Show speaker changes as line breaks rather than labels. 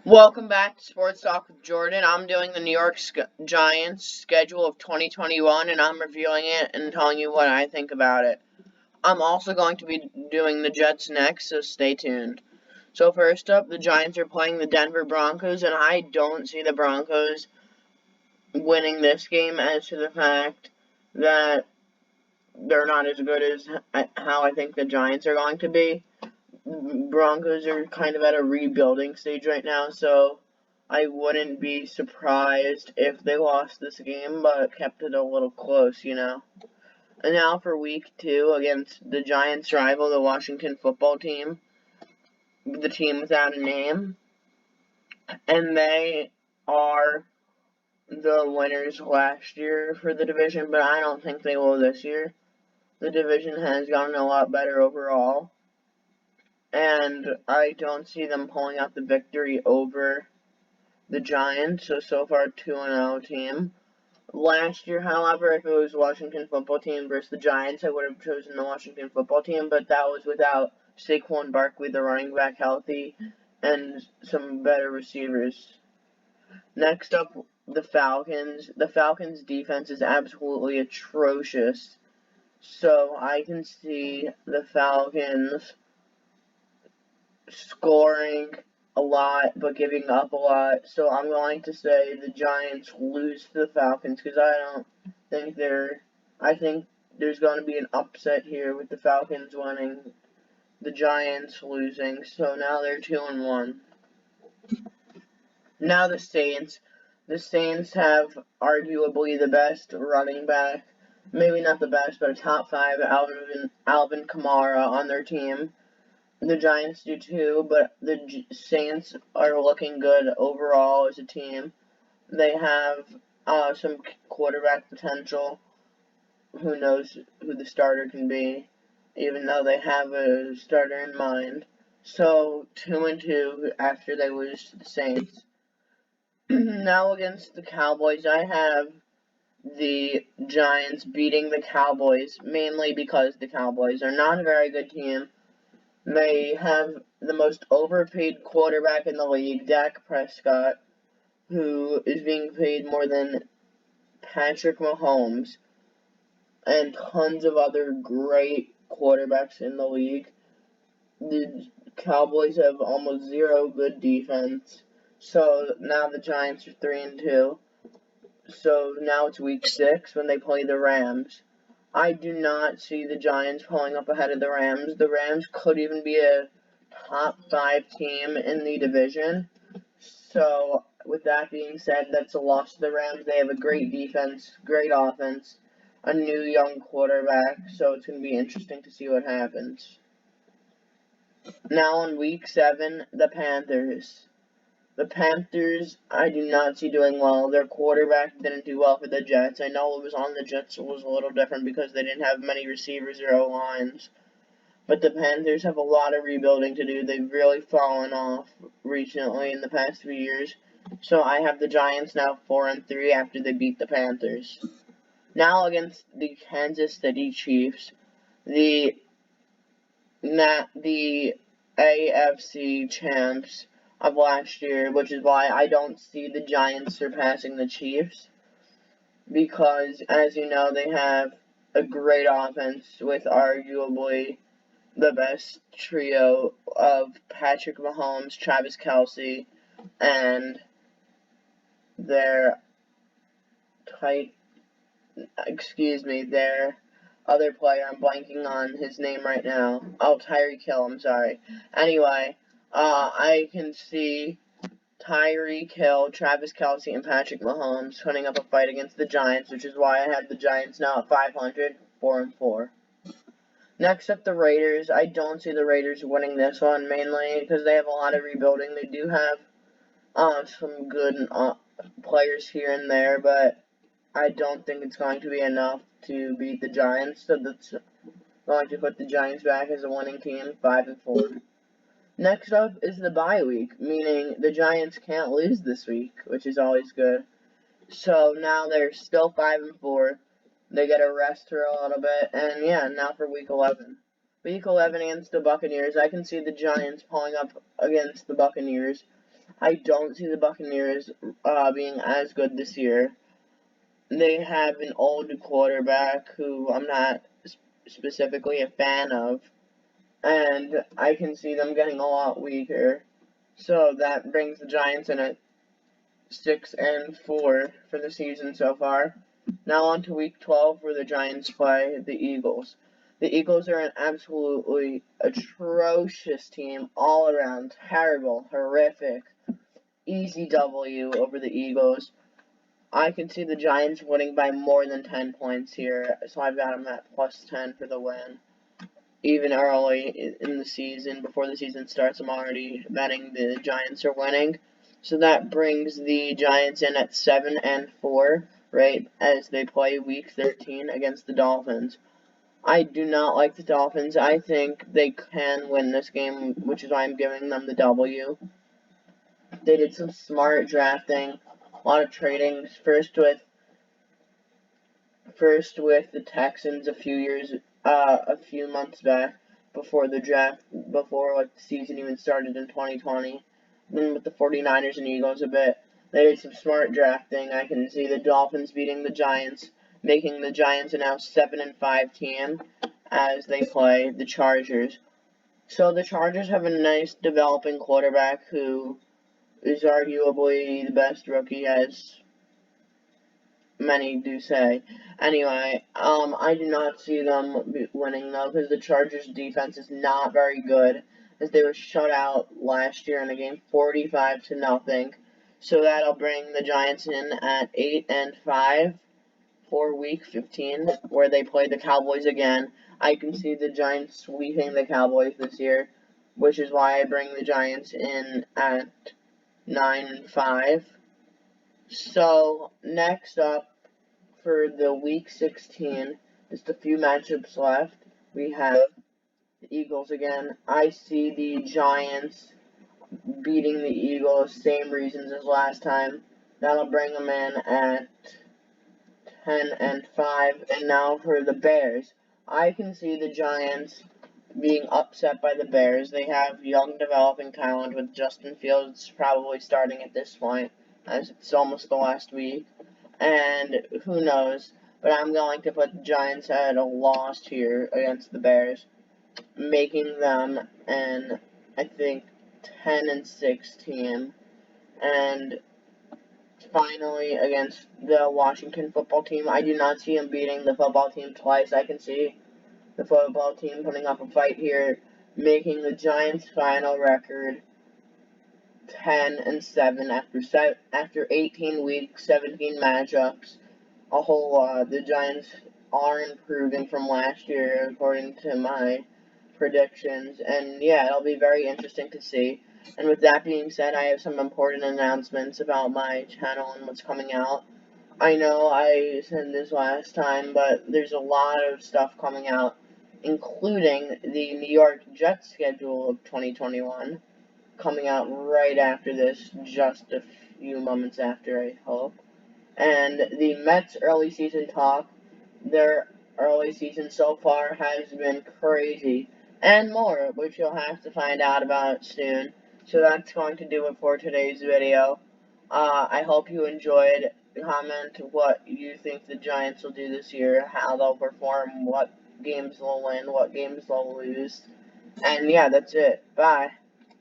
Welcome back to Sports Talk with Jordan. I'm doing the New York Giants schedule of 2021, and I'm reviewing it and telling you what I think about it. I'm also going to be doing the Jets next, so stay tuned. So first up, the Giants are playing the Denver Broncos, and I don't see the Broncos winning this game as to the fact that they're not as good as how I think the Giants are going to be. Broncos are kind of at a rebuilding stage right now, so I wouldn't be surprised if they lost this game, but kept it a little close. And now for week 2 against the Giants' rival, the Washington football team, the team without a name, and they are the winners last year for the division, but I don't think they will this year. The division has gotten a lot better overall, and I don't see them pulling out the victory over the Giants, so far 2-0 team. Last year, however, if it was Washington football team versus the Giants, I would have chosen the Washington football team, but that was without Saquon Barkley, the running back, healthy, and some better receivers. Next up, the Falcons. The Falcons' defense is absolutely atrocious, so I can see the Falcons scoring a lot but giving up a lot. So I'm going to say the Giants lose to the Falcons because I don't think I think there's going to be an upset here with the Falcons winning, the Giants losing. So now they're 2-1. Now the Saints. The Saints have arguably the best running back. Maybe not the best, but a top 5 Alvin Kamara on their team. The Giants do too, but the Saints are looking good overall as a team. They have some quarterback potential. Who knows who the starter can be, even though they have a starter in mind. So 2-2 after they lose to the Saints. Now against the Cowboys, I have the Giants beating the Cowboys, mainly because the Cowboys are not a very good team. They have the most overpaid quarterback in the league, Dak Prescott, who is being paid more than Patrick Mahomes and tons of other great quarterbacks in the league. The Cowboys have almost zero good defense. So now the Giants are 3-2. So now it's week 6 when they play the Rams. I do not see the Giants pulling up ahead of the Rams. The Rams could even be a top 5 team in the division. So, with that being said, that's a loss to the Rams. They have a great defense, great offense, a new young quarterback, so it's going to be interesting to see what happens. Now in week 7, the Panthers. The Panthers, I do not see doing well. Their quarterback didn't do well for the Jets. I know it was on the Jets, it was a little different because they didn't have many receivers or O-lines. But the Panthers have a lot of rebuilding to do. They've really fallen off recently in the past few years. So I have the Giants now 4-3 after they beat the Panthers. Now against the Kansas City Chiefs, the AFC champs of last year, which is why I don't see the Giants surpassing the Chiefs, because, as you know, they have a great offense with arguably the best trio of Patrick Mahomes, Travis Kelce, and their their other player. I'm blanking on his name right now. Oh, Tyreek Hill, I'm sorry. Anyway, I can see Tyreek Hill, Travis Kelce, and Patrick Mahomes putting up a fight against the Giants, which is why I have the Giants now at 500, 4-4. Next up, the Raiders. I don't see the Raiders winning this one, mainly because they have a lot of rebuilding. They do have some good players here and there, but I don't think it's going to be enough to beat the Giants, so that's going to put the Giants back as a winning team, 5-4. Next up is the bye week, meaning the Giants can't lose this week, which is always good. So now they're still 5-4. They get a rest for a little bit, and yeah, now for week 11. Week 11 against the Buccaneers, I can see the Giants pulling up against the Buccaneers. I don't see the Buccaneers being as good this year. They have an old quarterback who I'm not specifically a fan of, and I can see them getting a lot weaker. So that brings the Giants in at 6-4 for the season so far. Now on to week 12 where the Giants play the Eagles. The Eagles are an absolutely atrocious team all around. Terrible, horrific, easy W over the Eagles. I can see the Giants winning by more than 10 points here, so I've got them at plus 10 for the win. Even early in the season, before the season starts, I'm already betting the Giants are winning. So that brings the Giants in at 7-4, right, as they play week 13 against the Dolphins. I do not like the Dolphins. I think they can win this game, which is why I'm giving them the W. They did some smart drafting, a lot of trading, first with the Texans a few months back before the draft, before like the season even started in 2020. Then with the 49ers and Eagles a bit. They did some smart drafting. I can see the Dolphins beating the Giants, making the Giants a now 7-5 team as they play the Chargers. So the Chargers have a nice developing quarterback who is arguably the best rookie, as many do say. Anyway, I do not see them winning though, because the Chargers' defense is not very good, as they were shut out last year in a game 45-0. So that'll bring the Giants in at 8-5 for Week 15, where they play the Cowboys again. I can see the Giants sweeping the Cowboys this year, which is why I bring the Giants in at 9-5. So next up, for the Week 16, just a few matchups left. We have the Eagles again. I see the Giants beating the Eagles, same reasons as last time. That'll bring them in at 10-5. And now for the Bears. I can see the Giants being upset by the Bears. They have young developing talent, with Justin Fields probably starting at this point, as it's almost the last week. And who knows, but I'm going to put the Giants at a loss here against the Bears, making them an, I think, 10-6 team. And finally, against the Washington football team, I do not see them beating the football team twice. I can see the football team putting up a fight here, making the Giants' final record 10-7 after 18 weeks, 17 matchups. A whole lot. The Giants are improving from last year, according to my predictions. And yeah, it'll be very interesting to see. And with that being said, I have some important announcements about my channel and what's coming out. I know I said this last time, but there's a lot of stuff coming out, including the New York Jets schedule of 2021, coming out right after this, just a few moments after, I hope. And the Mets' early season talk, their early season so far has been crazy, and more, which you'll have to find out about soon. So that's going to do it for today's video. I hope you enjoyed. Comment what you think the Giants will do this year, how they'll perform, what games they'll win, what games they'll lose. And yeah, that's it. Bye.